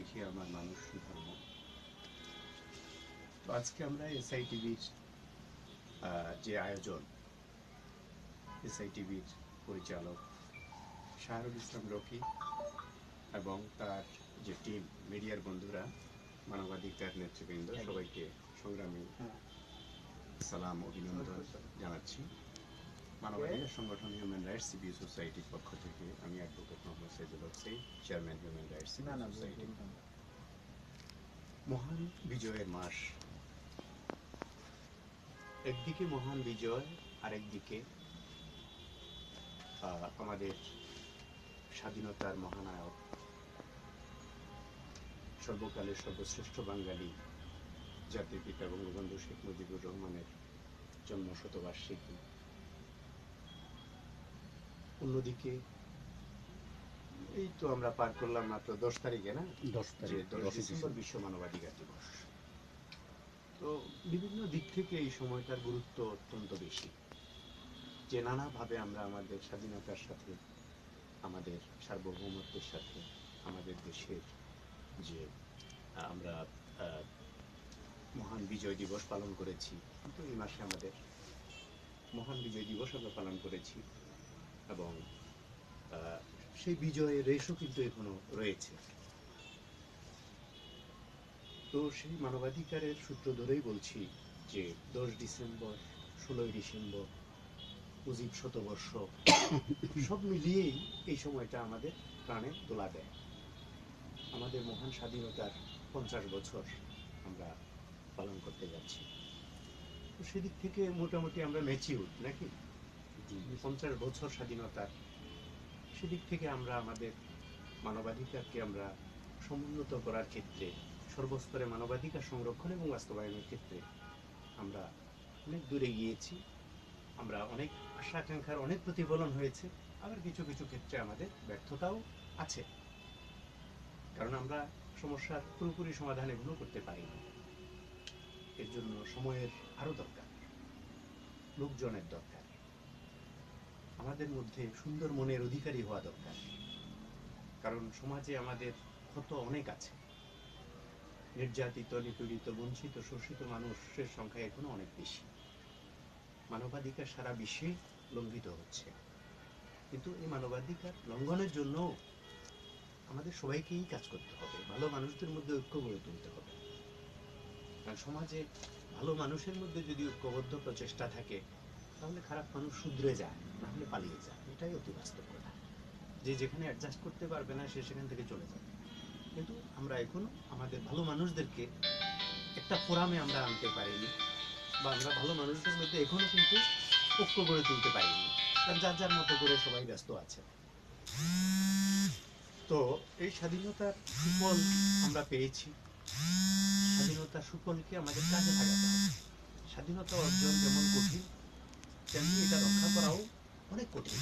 দেখি আমার মানুষ ধর্ম। তো আজকে আমরা এসআইটিভির যে আয়োজন, এসআইটিভির পরিচালক শাহরুল ইসলাম রকি এবং তার যে টিম, মিডিয়ার বন্ধুরা, মানবাধিকার নেতৃবৃন্দ, সবাইকে সংগ্রামী সালাম, অভিনন্দন জানাচ্ছি। মানবাধিকার সংগঠন হিউম্যান রাইটস সিভিল সোসাইটির পক্ষ থেকে আমি advocate Mohammad Saidul Haque Saeed, chairman human rights civil society. মহান বিজয়ের মাস, একদিকে মহান বিজয়, আরেকদিকে আমাদের স্বাধীনতার মহানায়ক, সর্বকালের সর্বশ্রেষ্ঠ বাঙালি জাতির পিতা বঙ্গবন্ধু শেখ মুজিবুর রহমানের জন্ম শতবার্ষিকী। অন্যদিকে এই তো আমরা পার করলাম মাত্র 10 তারিখে, না 10 ডিসেম্বর বিশ্ব মানবাধিকার দিবস। তো বিভিন্ন দিক থেকে এই সময়টার গুরুত্ব অত্যন্ত বেশি, যে নানাভাবে আমরা আমাদের স্বাধীনতার সাথে, আমাদের সার্বভৌমত্বের সাথে, আমাদের দেশের যে আমরা মহান বিজয় দিবস পালন করেছি। কিন্তু এই মাসে আমাদের মহান বিজয় দিবস আমরা পালন করেছি এবং সেই বিজয়ের রেশও কিন্তু এখনো রয়েছে। তো সেই মানবাধিকারের সূত্র ধরেই বলছি যে 10 ডিসেম্বর, 16 ডিসেম্বর, মুজিব শতবর্ষ, সব মিলিয়েই এই সময়টা আমাদের প্রাণে দোলা দেয়। আমাদের মহান স্বাধীনতার 50 বছর আমরা পালন করতে যাচ্ছি। তো সেদিক থেকে মোটামুটি আমরা ম্যাচিউর, নাকি 50 বছর স্বাধীনতার, সেদিক থেকে আমরা আমাদের মানবাধিকারকে আমরা সমুন্নত করার ক্ষেত্রে, সর্বস্তরে মানবাধিকার সংরক্ষণ এবং বাস্তবায়নের ক্ষেত্রে আমরা অনেক দূরে গিয়েছি। আমরা অনেক আশা আকাঙ্ক্ষার অনেক প্রতিফলন হয়েছে, আবার কিছু কিছু ক্ষেত্রে আমাদের ব্যর্থতাও আছে, কারণ আমরা সমস্যার পুরোপুরি সমাধান এগুলো করতে পারিনি। এর জন্য সময়ের আরো দরকার, লোকজনের দরকার, আমাদের মধ্যে সুন্দর মনের অধিকারী হওয়া দরকার। কারণ সমাজে আমাদের ক্ষত অনেক আছে, নির্যাতিত, নিপীড়িত, বঞ্চিত, শোষিত মানুষের সংখ্যা এখনো অনেক বেশি। মানবাধিকার সারা বিশ্বে লঙ্ঘিত হচ্ছে, কিন্তু এই মানবাধিকার লঙ্ঘনের জন্য আমাদের সবাইকেই কাজ করতে হবে, ভালো মানুষদের মধ্যে ঐক্য গড়ে তুলতে হবে। কারণ সমাজে ভালো মানুষের মধ্যে যদি ঐক্যবদ্ধ প্রচেষ্টা থাকে, তাহলে খারাপ মানুষ শুধরে যায়, না হলে পালিয়ে যায়। এটাই অতি বাস্তব কথা। যে যেখানে অ্যাডজাস্ট করতে পারবে না, সে সেখান থেকে চলে যাবে। কিন্তু আমরা এখনো আমাদের ভালো মানুষদেরকে একটা ফোরামে আমরা আনতে পারিনি, বা আমরা ভালো মানুষদের মধ্যে এখনো কিন্তু ঐক্য গড়ে তুলতে পারিনি, কারণ যার যার মতো করে সবাই ব্যস্ত আছে। তো এই স্বাধীনতার সুফল আমরা পেয়েছি, স্বাধীনতার সুফলকে আমাদের কাজে লাগাতে হবে। স্বাধীনতা অর্জন যেমন কঠিন, তেমনি এটা রক্ষা করাও অনেক কঠিন।